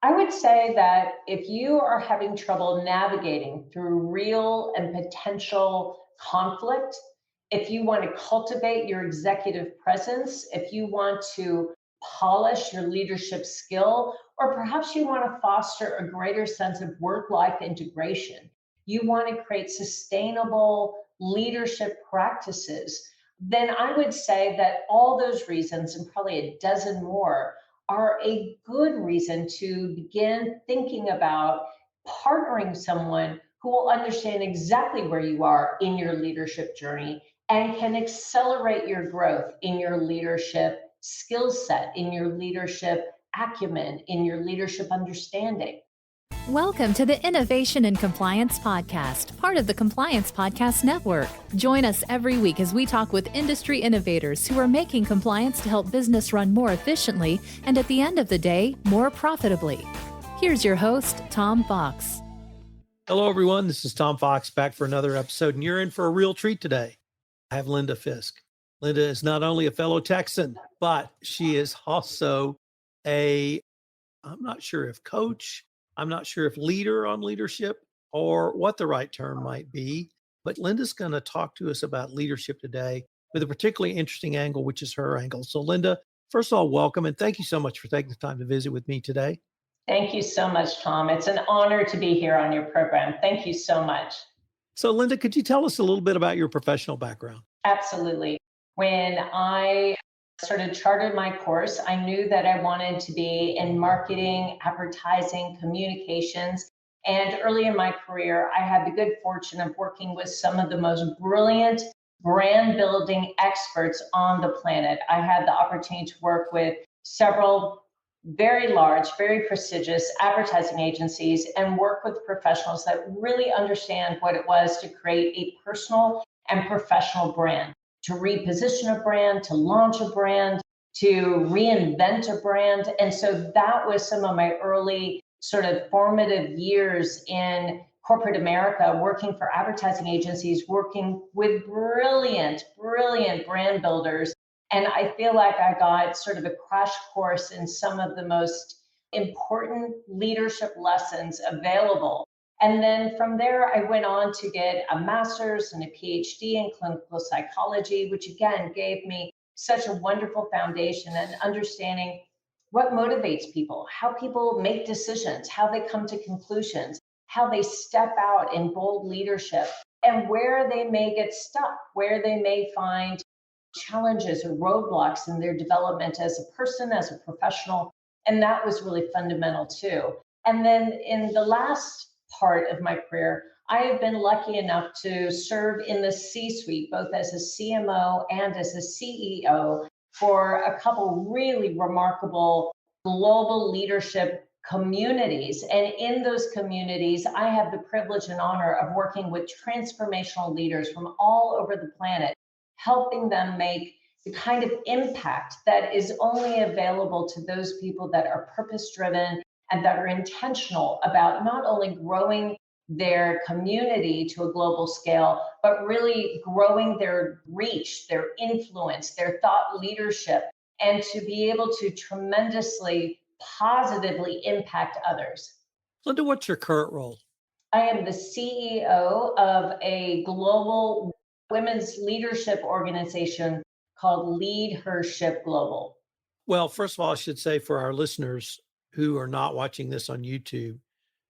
I would say that if you are having trouble navigating through real and potential conflict, if you want to cultivate your executive presence, if you want to polish your leadership skill, or perhaps you want to foster a greater sense of work life integration, you want to create sustainable leadership practices, then I would say that all those reasons and probably a dozen more are a good reason to begin thinking about partnering someone who will understand exactly where you are in your leadership journey and can accelerate your growth in your leadership skill set, in your leadership acumen, in your leadership understanding. Welcome to the Innovation and Compliance Podcast, part of the Compliance Podcast Network. Join us every week as we talk with industry innovators who are making compliance to help business run more efficiently and at the end of the day, more profitably. Here's your host, Tom Fox. Hello, everyone. This is Tom Fox back for another episode, and you're in for a real treat today. I have Linda Fisk. Linda is not only a fellow Texan, but she is also I'm not sure if coach, I'm not sure if leader on leadership or what the right term might be, but Linda's going to talk to us about leadership today with a particularly interesting angle, which is her angle. So Linda, first of all, welcome, and thank you so much for taking the time to visit with me today. Thank you so much, Tom. It's an honor to be here on your program. Thank you so much. So Linda, could you tell us a little bit about your professional background? Absolutely. When I charted my course, I knew that I wanted to be in marketing, advertising, communications. And early in my career, I had the good fortune of working with some of the most brilliant brand building experts on the planet. I had the opportunity to work with several very large, very prestigious advertising agencies and work with professionals that really understand what it was to create a personal and professional brand, to reposition a brand, to launch a brand, to reinvent a brand. And so that was some of my early formative years in corporate America, working for advertising agencies, working with brilliant brand builders. And I feel like I got sort of a crash course in some of the most important leadership lessons available. And then from there, I went on to get a master's and a PhD in clinical psychology, which again gave me such a wonderful foundation and understanding what motivates people, how people make decisions, how they come to conclusions, how they step out in bold leadership, and where they may get stuck, where they may find challenges or roadblocks in their development as a person, as a professional. And that was really fundamental too. And then in the last part of my career, I have been lucky enough to serve in the C-suite, both as a CMO and as a CEO for a couple really remarkable global leadership communities. And in those communities, I have the privilege and honor of working with transformational leaders from all over the planet, helping them make the kind of impact that is only available to those people that are purpose-driven and that are intentional about not only growing their community to a global scale, but really growing their reach, their influence, their thought leadership, and to be able to tremendously positively impact others. Linda, what's your current role? I am the CEO of a global women's leadership organization called LeadHERship Global. Well, first of all, I should say for our listeners who are not watching this on YouTube,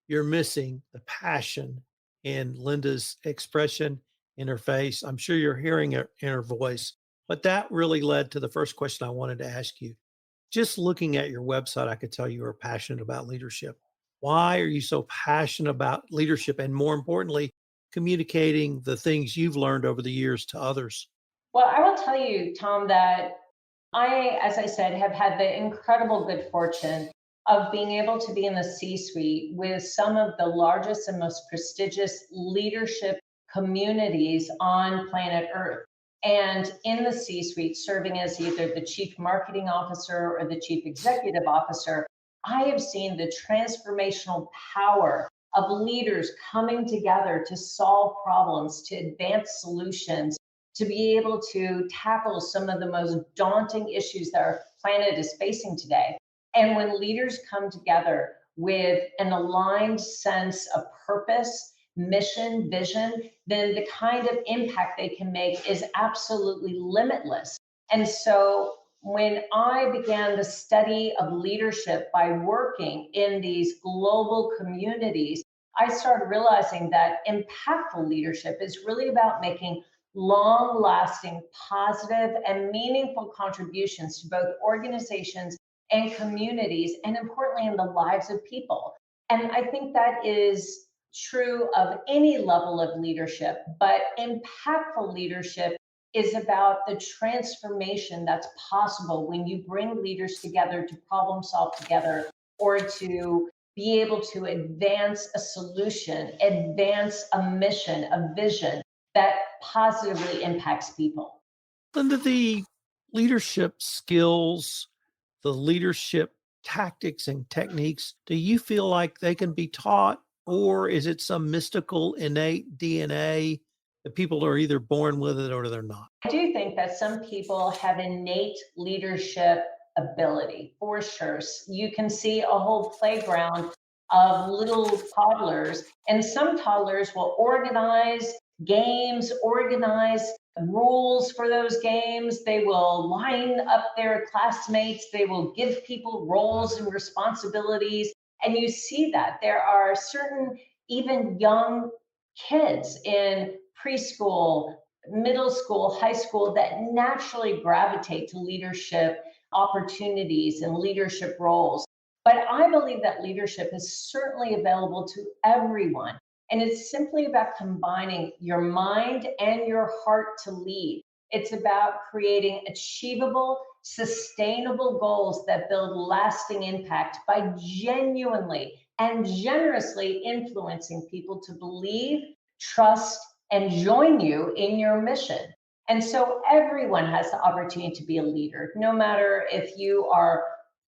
you're missing the passion in Linda's expression in her face. I'm sure you're hearing it in her voice, but that really led to the first question I wanted to ask you. Just looking at your website, I could tell you are passionate about leadership. Why are you so passionate about leadership? And more importantly, communicating the things you've learned over the years to others? Well, I will tell you, Tom, that I, as I said, have had the incredible good fortune of being able to be in the C-suite with some of the largest and most prestigious leadership communities on planet Earth. And in the C-suite, serving as either the chief marketing officer or the chief executive officer, I have seen the transformational power of leaders coming together to solve problems, to advance solutions, to be able to tackle some of the most daunting issues that our planet is facing today. And when leaders come together with an aligned sense of purpose, mission, vision, then the kind of impact they can make is absolutely limitless. And so when I began the study of leadership by working in these global communities, I started realizing that impactful leadership is really about making long lasting, positive, and meaningful contributions to both organizations and communities, and importantly, in the lives of people. And I think that is true of any level of leadership, but impactful leadership is about the transformation that's possible when you bring leaders together to problem solve together or to be able to advance a solution, advance a mission, a vision that positively impacts people. Linda, the leadership skills, the leadership tactics and techniques, do you feel like they can be taught, or is it some mystical innate DNA that people are either born with it or they're not? I do think that some people have innate leadership ability, for sure. You can see a whole playground of little toddlers, and some toddlers will organize games, organize rules for those games. They will line up their classmates, they will give people roles and responsibilities. And you see that there are certain, even young kids in preschool, middle school, high school that naturally gravitate to leadership opportunities and leadership roles. But I believe that leadership is certainly available to everyone. And it's simply about combining your mind and your heart to lead. It's about creating achievable, sustainable goals that build lasting impact by genuinely and generously influencing people to believe, trust, and join you in your mission. And so everyone has the opportunity to be a leader, no matter if you are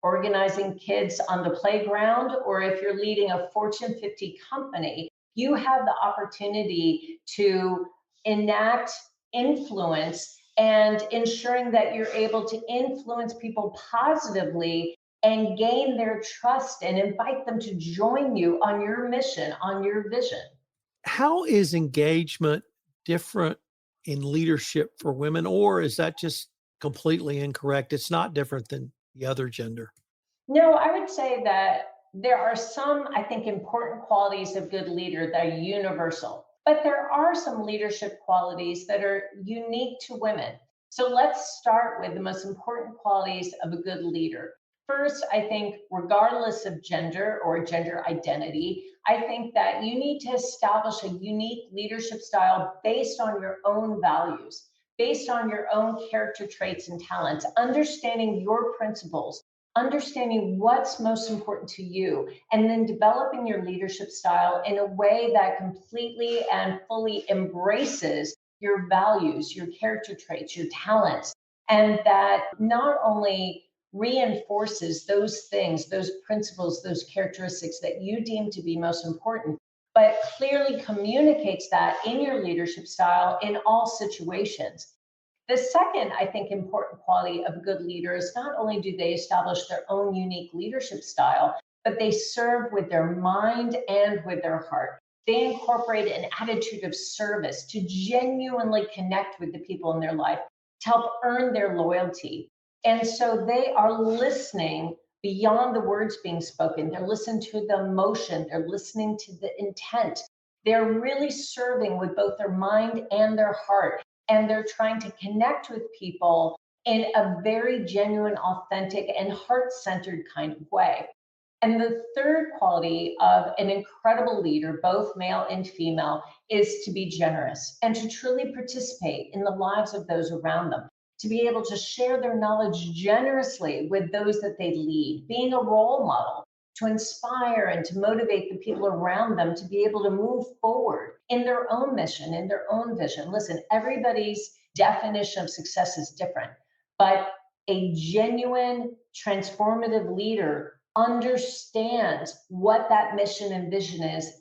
organizing kids on the playground or if you're leading a Fortune 50 company. You have the opportunity to enact influence and ensuring that you're able to influence people positively and gain their trust and invite them to join you on your mission, on your vision. How is engagement different in leadership for women, or is that just completely incorrect? It's not different than the other gender. No, I would say that there are some, I think, important qualities of good leader that are universal, but there are some leadership qualities that are unique to women. So let's start with the most important qualities of a good leader. First, I think, regardless of gender or gender identity, I think that you need to establish a unique leadership style based on your own values, based on your own character traits and talents, understanding your principles, understanding what's most important to you, and then developing your leadership style in a way that completely and fully embraces your values, your character traits, your talents, and that not only reinforces those things, those principles, those characteristics that you deem to be most important, but clearly communicates that in your leadership style in all situations. The second, I think, important quality of a good leader is not only do they establish their own unique leadership style, but they serve with their mind and with their heart. They incorporate an attitude of service to genuinely connect with the people in their life, to help earn their loyalty. And so they are listening beyond the words being spoken. They're listening to the emotion, they're listening to the intent. They're really serving with both their mind and their heart. And they're trying to connect with people in a very genuine, authentic, and heart centered kind of way. And the third quality of an incredible leader, both male and female, is to be generous and to truly participate in the lives of those around them, to be able to share their knowledge generously with those that they lead, being a role model to inspire and to motivate the people around them to be able to move forward in their own mission, in their own vision. Listen, everybody's definition of success is different, but a genuine, transformative leader understands what that mission and vision is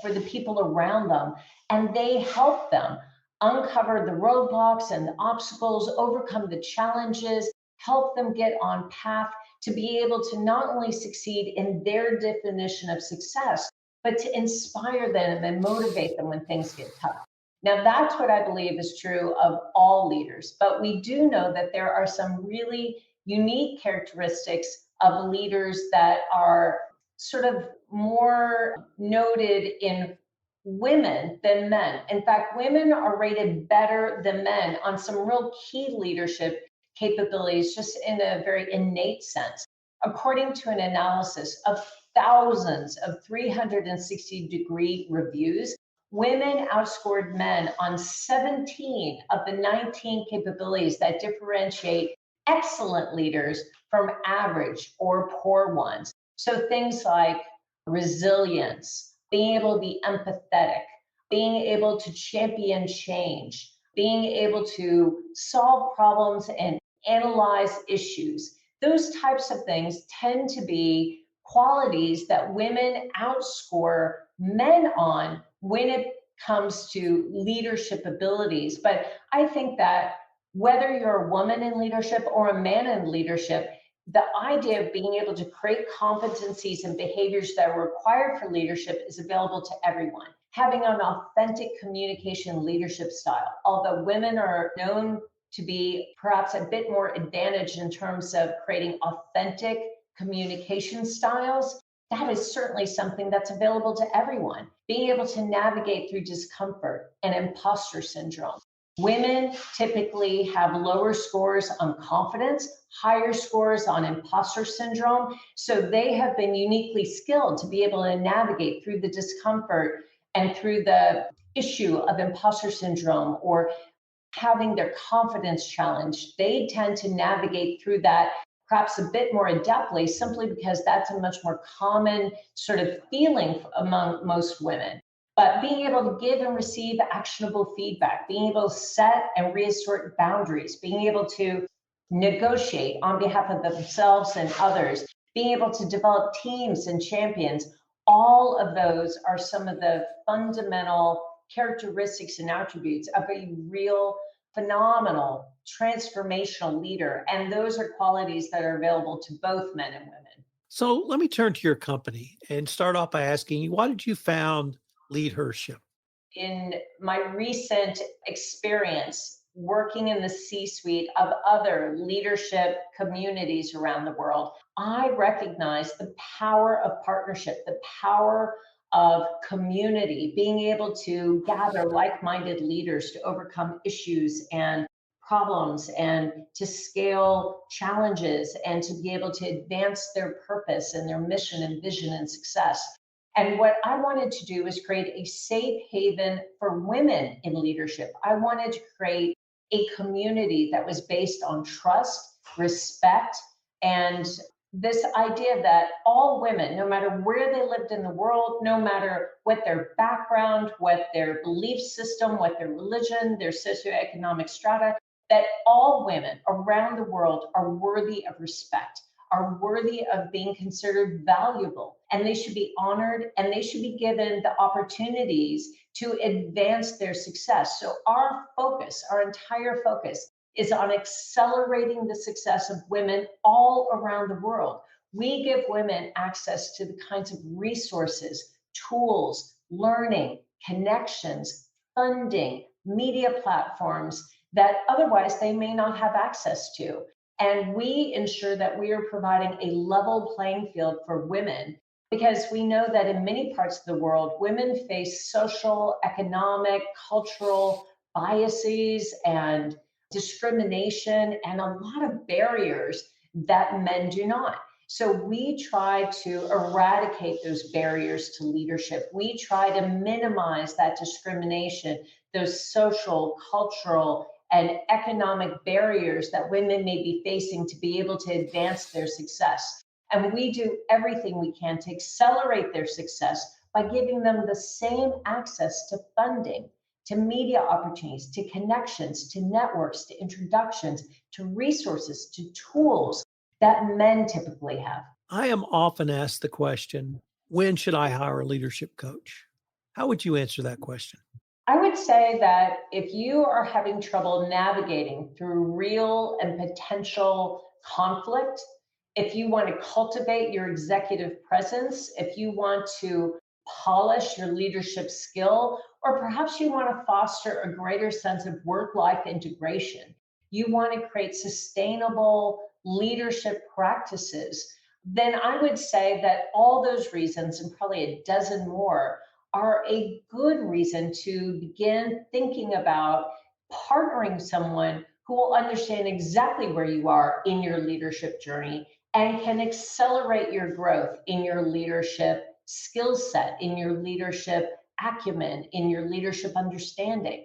for the people around them, and they help them uncover the roadblocks and the obstacles, overcome the challenges, help them get on path to be able to not only succeed in their definition of success, but to inspire them and motivate them when things get tough. Now, that's what I believe is true of all leaders, but we do know that there are some really unique characteristics of leaders that are sort of more noted in women than men. In fact, women are rated better than men on some real key leadership capabilities, just in a very innate sense. According to an analysis of thousands of 360-degree reviews, women outscored men on 17 of the 19 capabilities that differentiate excellent leaders from average or poor ones. So things like resilience, being able to be empathetic, being able to champion change, being able to solve problems and analyze issues. Those types of things tend to be qualities that women outscore men on when it comes to leadership abilities. But I think that whether you're a woman in leadership or a man in leadership, the idea of being able to create competencies and behaviors that are required for leadership is available to everyone. Having an authentic communication leadership style, although women are known to be perhaps a bit more advantaged in terms of creating authentic communication styles, that is certainly something that's available to everyone. Being able to navigate through discomfort and imposter syndrome. Women typically have lower scores on confidence, higher scores on imposter syndrome. So they have been uniquely skilled to be able to navigate through the discomfort and through the issue of imposter syndrome or having their confidence challenged. They tend to navigate through that perhaps a bit more adeptly, simply because that's a much more common sort of feeling among most women. But being able to give and receive actionable feedback, being able to set and reassert boundaries, being able to negotiate on behalf of themselves and others, being able to develop teams and champions, all of those are some of the fundamental characteristics and attributes of a real phenomenal transformational leader. And those are qualities that are available to both men and women. So let me turn to your company and start off by asking you, why did you found LeadHERship? In my recent experience working in the C-suite of other leadership communities around the world, I recognize the power of partnership, the power of community, being able to gather like-minded leaders to overcome issues and problems and to scale challenges and to be able to advance their purpose and their mission and vision and success. And what I wanted to do was create a safe haven for women in leadership. I wanted to create a community that was based on trust, respect, and this idea that all women, no matter where they lived in the world, no matter what their background, what their belief system, what their religion, their socioeconomic strata, that all women around the world are worthy of respect, are worthy of being considered valuable, and they should be honored and they should be given the opportunities to advance their success. So our focus, our entire focus, is on accelerating the success of women all around the world. We give women access to the kinds of resources, tools, learning, connections, funding, media platforms that otherwise they may not have access to. And we ensure that we are providing a level playing field for women, because we know that in many parts of the world, women face social, economic, cultural biases and discrimination and a lot of barriers that men do not. So we try to eradicate those barriers to leadership. We try to minimize that discrimination, those social, cultural, and economic barriers that women may be facing to be able to advance their success. And we do everything we can to accelerate their success by giving them the same access to funding, to media opportunities, to connections, to networks, to introductions, to resources, to tools that men typically have. I am often asked the question, when should I hire a leadership coach? How would you answer that question? I would say that if you are having trouble navigating through real and potential conflict, if you want to cultivate your executive presence, if you want to polish your leadership skill, or perhaps you want to foster a greater sense of work-life integration, you want to create sustainable leadership practices, then I would say that all those reasons, and probably a dozen more, are a good reason to begin thinking about partnering someone who will understand exactly where you are in your leadership journey and can accelerate your growth in your leadership skill set, in your leadership acumen, in your leadership understanding.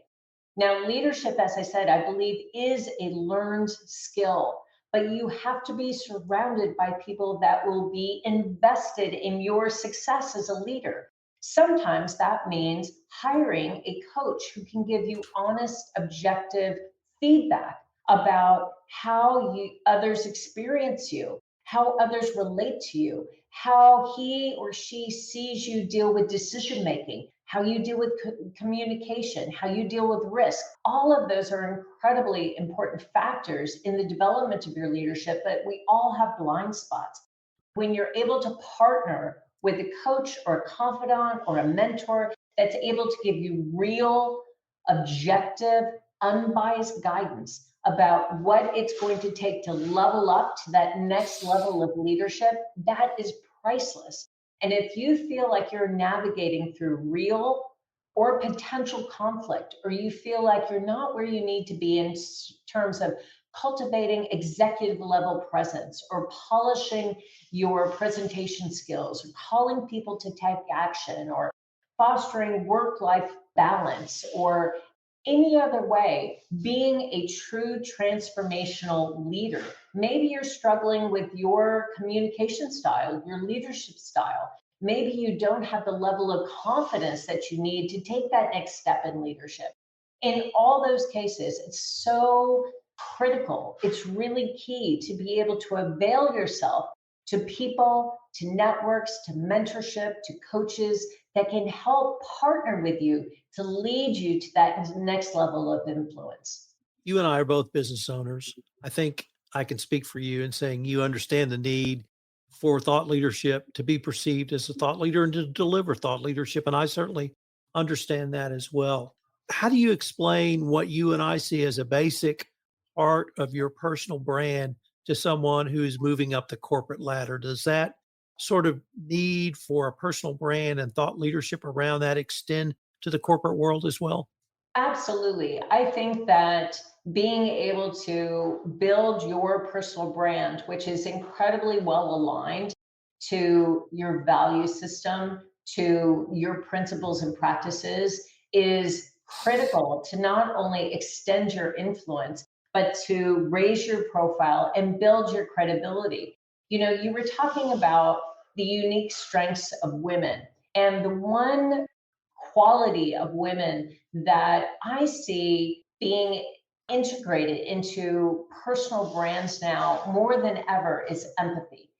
Now, leadership, as I said, I believe is a learned skill, but you have to be surrounded by people that will be invested in your success as a leader. Sometimes that means hiring a coach who can give you honest, objective feedback about how others experience you, how others relate to you, how he or she sees you deal with decision making, how you deal with communication, how you deal with risk. All of those are incredibly important factors in the development of your leadership, but we all have blind spots. When you're able to partner with a coach or a confidant or a mentor that's able to give you real, objective, unbiased guidance about what it's going to take to level up to that next level of leadership, that is priceless. And if you feel like you're navigating through real or potential conflict, or you feel like you're not where you need to be in terms of cultivating executive level presence or polishing your presentation skills or calling people to take action or fostering work-life balance or any other way, being a true transformational leader. Maybe you're struggling with your communication style, your leadership style. Maybe you don't have the level of confidence that you need to take that next step in leadership. In all those cases, it's so critical. It's really key to be able to avail yourself to people, to networks, to mentorship, to coaches that can help partner with you to lead you to that next level of influence. You and I are both business owners. I think I can speak for you in saying you understand the need for thought leadership to be perceived as a thought leader and to deliver thought leadership. And I certainly understand that as well. How do you explain what you and I see as a basic part of your personal brand to someone who is moving up the corporate ladder? Does that sort of need for a personal brand and thought leadership around that extend to the corporate world as well? Absolutely. I think that being able to build your personal brand, which is incredibly well aligned to your value system, to your principles and practices, is critical to not only extend your influence, but to raise your profile and build your credibility. You know, you were talking about the unique strengths of women. And the one quality of women that I see being integrated into personal brands now more than ever is empathy.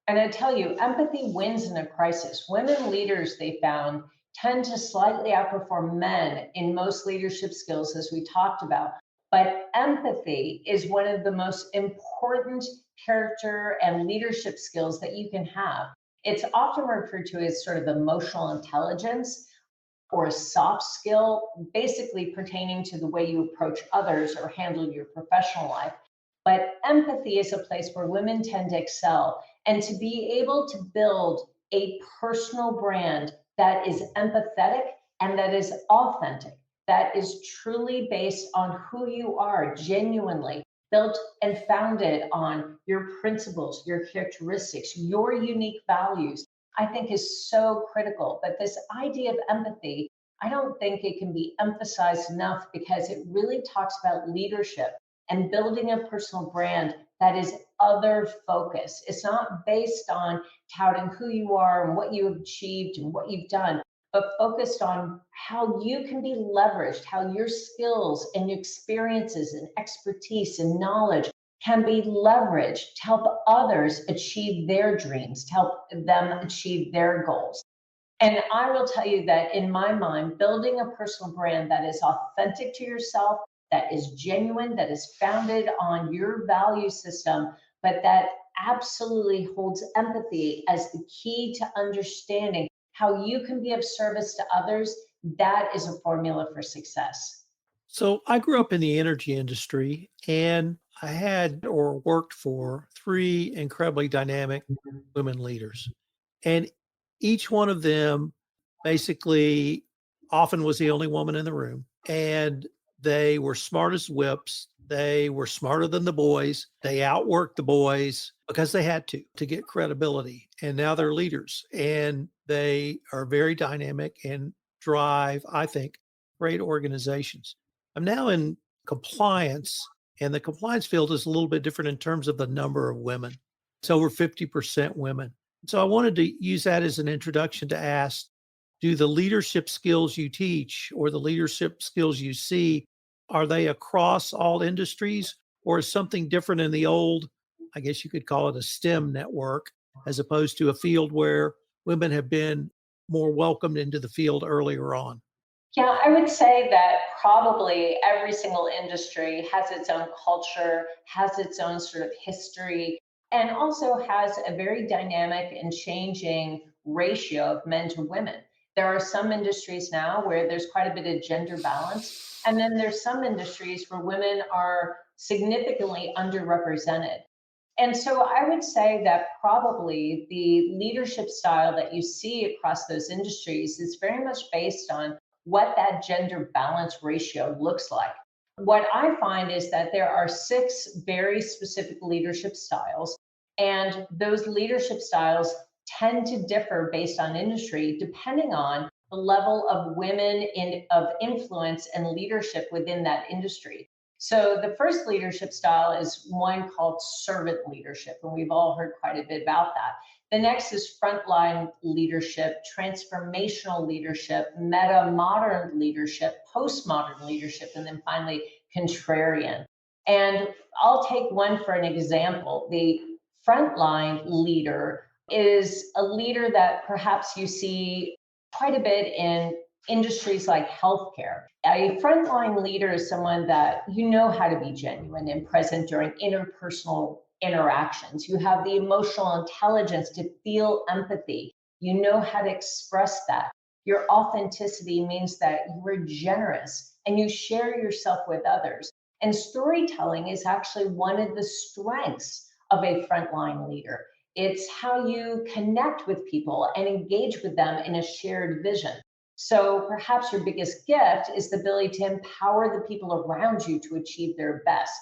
And I tell you, empathy wins in a crisis. Women leaders, they found, tend to slightly outperform men in most leadership skills, as we talked about. But empathy is one of the most important character and leadership skills that you can have. It's often referred to as sort of emotional intelligence or a soft skill, basically pertaining to the way you approach others or handle your professional life. But empathy is a place where women tend to excel. And to be able to build a personal brand that is empathetic and that is authentic, that is truly based on who you are genuinely, built and founded on your principles, your characteristics, your unique values, I think is so critical. But this idea of empathy, I don't think it can be emphasized enough because it really talks about leadership and building a personal brand that is other focused. It's not based on touting who you are and what you have achieved and what you've done, but focused on how you can be leveraged, how your skills and experiences and expertise and knowledge can be leveraged to help others achieve their dreams, to help them achieve their goals. And I will tell you that in my mind, building a personal brand that is authentic to yourself, that is genuine, that is founded on your value system, but that absolutely holds empathy as the key to understanding how you can be of service to others. That is a formula for success. So I grew up in the energy industry and I had or worked for three incredibly dynamic women leaders. And each one of them basically often was the only woman in the room. And they were smart as whips. They were smarter than the boys. They outworked the boys because they had to get credibility. And now they're leaders and they are very dynamic and drive, I think, great organizations. I'm now in compliance, and the compliance field is a little bit different in terms of the number of women. It's over 50% women. So I wanted to use that as an introduction to ask, do the leadership skills you teach or the leadership skills you see, are they across all industries, or is something different in the old, I guess you could call it a STEM network, as opposed to a field where women have been more welcomed into the field earlier on? Yeah, I would say that probably every single industry has its own culture, has its own sort of history, and also has a very dynamic and changing ratio of men to women. There are some industries now where there's quite a bit of gender balance, and then there's some industries where women are significantly underrepresented. And so I would say that probably the leadership style that you see across those industries is very much based on what that gender balance ratio looks like. What I find is that there are six very specific leadership styles, and those leadership styles tend to differ based on industry, depending on the level of women of influence and leadership within that industry. So the first leadership style is one called servant leadership, and we've all heard quite a bit about that. The next is frontline leadership, transformational leadership, meta modern leadership, postmodern leadership, and then finally contrarian. And I'll take one for an example. The frontline leader is a leader that perhaps you see quite a bit in industries like healthcare. A frontline leader is someone that you know how to be genuine and present during interpersonal interactions. You have the emotional intelligence to feel empathy. You know how to express that. Your authenticity means that you are generous and you share yourself with others. And storytelling is actually one of the strengths of a frontline leader. It's how you connect with people and engage with them in a shared vision. So perhaps your biggest gift is the ability to empower the people around you to achieve their best.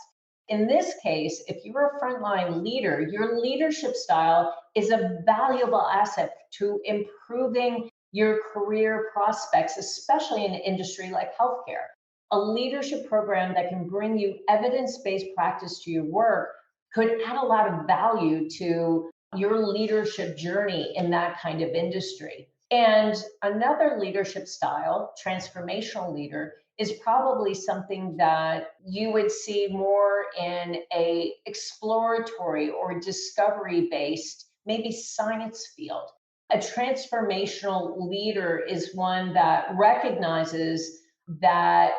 In this case, if you're a frontline leader, your leadership style is a valuable asset to improving your career prospects, especially in an industry like healthcare. A leadership program that can bring you evidence-based practice to your work could add a lot of value to your leadership journey in that kind of industry. And another leadership style, transformational leader, is probably something that you would see more in a exploratory or discovery based, maybe science field. A transformational leader is one that recognizes that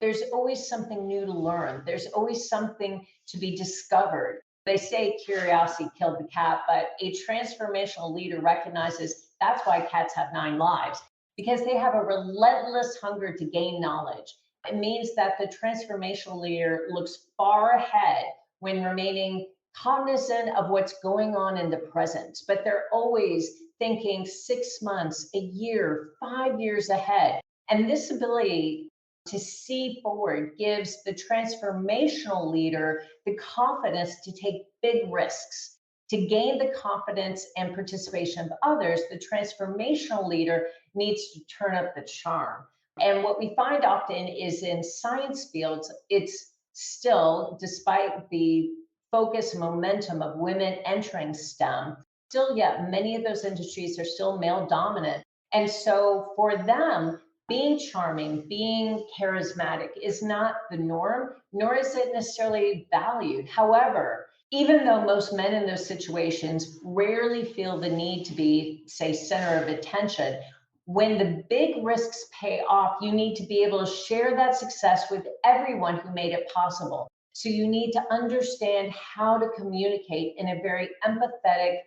there's always something new to learn. There's always something to be discovered. They say curiosity killed the cat, but a transformational leader recognizes that's why cats have 9 lives, because they have a relentless hunger to gain knowledge. It means that the transformational leader looks far ahead when remaining cognizant of what's going on in the present, but they're always thinking 6 months, a year, 5 years ahead. And this ability to see forward gives the transformational leader the confidence to take big risks. To gain the confidence and participation of others, the transformational leader needs to turn up the charm. And what we find often is in science fields, it's still, despite the focus and momentum of women entering STEM, still yet many of those industries are still male dominant. And so for them, being charming, being charismatic is not the norm, nor is it necessarily valued. However, even though most men in those situations rarely feel the need to be, say, center of attention, when the big risks pay off, you need to be able to share that success with everyone who made it possible. So you need to understand how to communicate in a very empathetic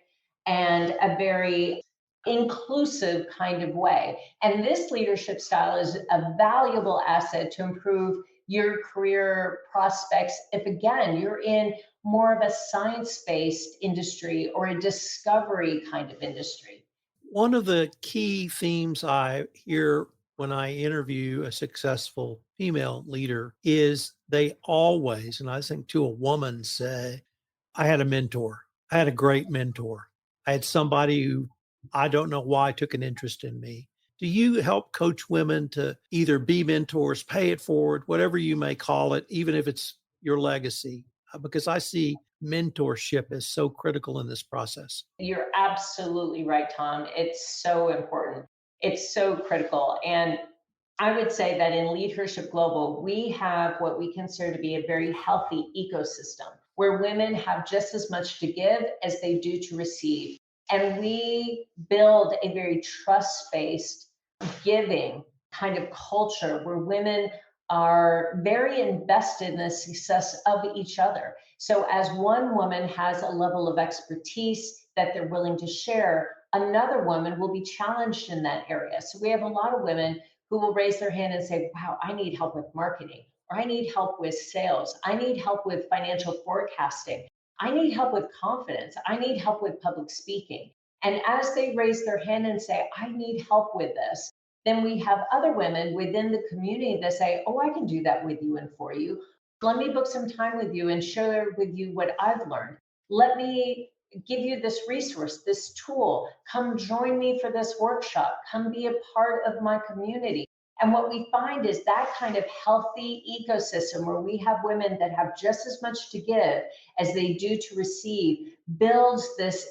and a very inclusive kind of way. And this leadership style is a valuable asset to improve your career prospects if, again, you're in more of a science-based industry or a discovery kind of industry. One of the key themes I hear when I interview a successful female leader is they always, and I think to a woman, say, I had a mentor. I had a great mentor. I had somebody who I don't know why took an interest in me. Do you help coach women to either be mentors, pay it forward, whatever you may call it, even if it's your legacy? Because I see mentorship as so critical in this process. You're absolutely right, Tom. It's so important. It's so critical. And I would say that in LeadHERship Global, we have what we consider to be a very healthy ecosystem where women have just as much to give as they do to receive. And we build a very trust-based giving kind of culture where women are very invested in the success of each other. So as one woman has a level of expertise that they're willing to share, another woman will be challenged in that area. So we have a lot of women who will raise their hand and say, wow, I need help with marketing, or I need help with sales. I need help with financial forecasting. I need help with confidence. I need help with public speaking. And as they raise their hand and say, I need help with this, then we have other women within the community that say, oh, I can do that with you and for you. Let me book some time with you and share with you what I've learned. Let me give you this resource, this tool. Come join me for this workshop. Come be a part of my community. And what we find is that kind of healthy ecosystem where we have women that have just as much to give as they do to receive builds this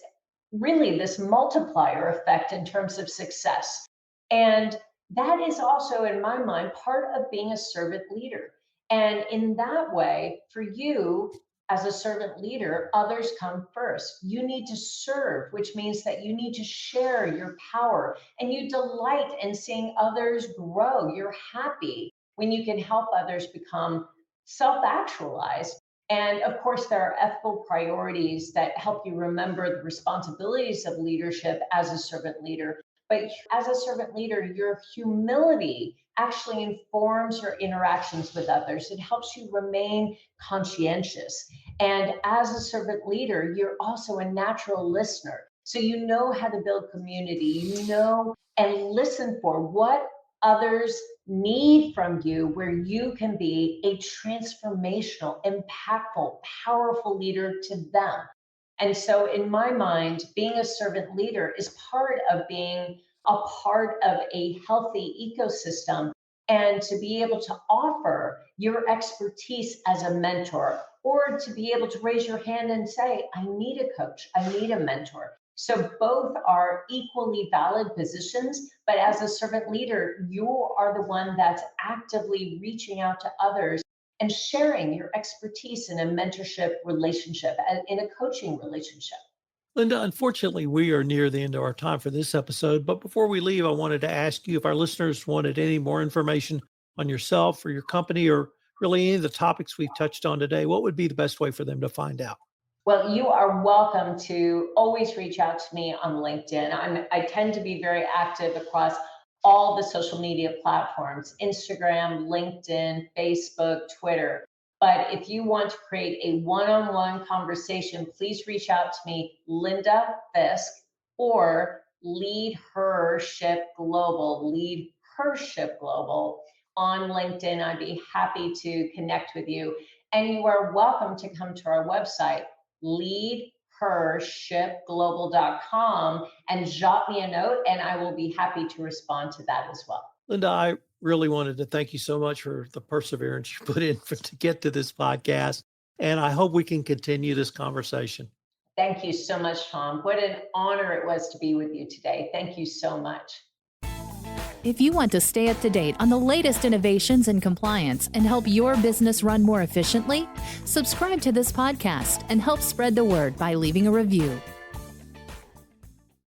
really this multiplier effect in terms of success. And that is also, in my mind, part of being a servant leader. And in that way, for you as a servant leader, others come first. You need to serve, which means that you need to share your power and you delight in seeing others grow. You're happy when you can help others become self-actualized. And of course, there are ethical priorities that help you remember the responsibilities of leadership as a servant leader. But as a servant leader, your humility actually informs your interactions with others. It helps you remain conscientious. And as a servant leader, you're also a natural listener. So you know how to build community, you know, and listen for what others need from you, where you can be a transformational, impactful, powerful leader to them. And so, in my mind, being a servant leader is part of being a part of a healthy ecosystem and to be able to offer your expertise as a mentor or to be able to raise your hand and say, I need a coach, I need a mentor. So both are equally valid positions, but as a servant leader, you are the one that's actively reaching out to others and sharing your expertise in a mentorship relationship, in a coaching relationship. Linda, unfortunately, we are near the end of our time for this episode. But before we leave, I wanted to ask you if our listeners wanted any more information on yourself or your company or really any of the topics we've touched on today, what would be the best way for them to find out? Well, you are welcome to always reach out to me on LinkedIn. I tend to be very active across all the social media platforms, Instagram, LinkedIn, Facebook, Twitter. But if you want to create a one-on-one conversation, please reach out to me, Linda Fisk, or LeadHERship Global, LeadHERship Global on LinkedIn. I'd be happy to connect with you. And you are welcome to come to our website, LeadHERshipglobal.com, and jot me a note, and I will be happy to respond to that as well. Linda, I really wanted to thank you so much for the perseverance you put in to get to this podcast. And I hope we can continue this conversation. Thank you so much, Tom. What an honor it was to be with you today. Thank you so much. If you want to stay up to date on the latest innovations in compliance and help your business run more efficiently, subscribe to this podcast and help spread the word by leaving a review.